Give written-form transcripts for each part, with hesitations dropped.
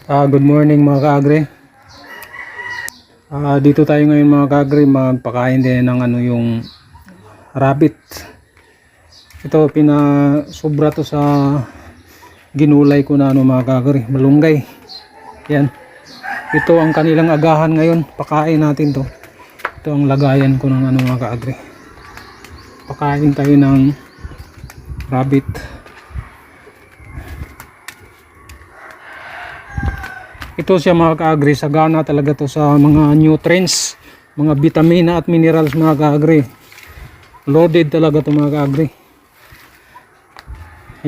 Good morning mga kaagri. Dito tayo ngayon mga kaagri, magpakain din ng yung rabbit. Ito sobra to sa ginulay ko na mga kaagri, malunggay. Yan. Ito ang kanilang agahan ngayon, pakain natin to. Ito ang lagayan ko ng mga kaagri. Pakain tayo ng rabbit. Ito siya mga kaagri, sagana talaga to sa mga nutrients, mga vitamina at minerals mga kaagri. Loaded talaga to mga kaagri.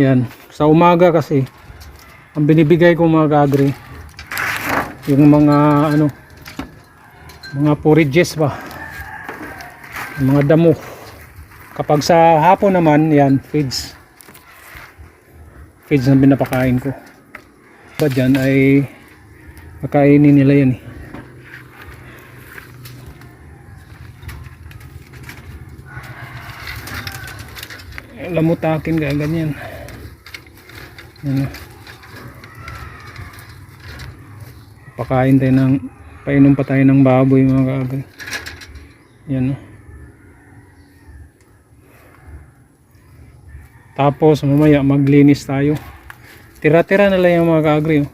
Yan, sa umaga kasi ang binibigay ko mga kaagri yung mga mga forages ba, mga damo. Kapag sa hapon naman yan, feeds na pinapakain ko. Ba dyan ay kakainin nila yan lamutakin kaya ganyan. Yan. Pakain tayo painom pa tayo ng baboy mga kaagri. Yan. Tapos mamaya maglinis tayo. Tira-tira na lang yung mga kaagri.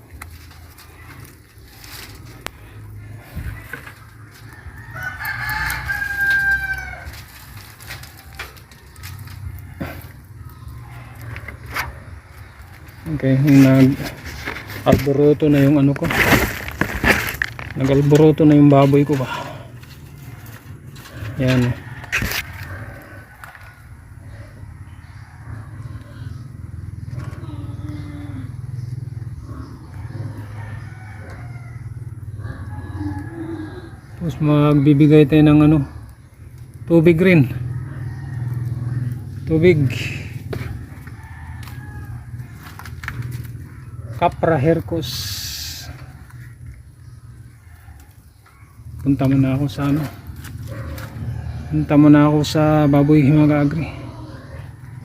Okay, nag-alboroto na yung ko. Nag-alboroto na yung baboy ko ba. Yan. Tapos magbibigay tayo ng tubig rin. Tubig. Capra Hercus. Punta muna ako sa baboy mga kaagri.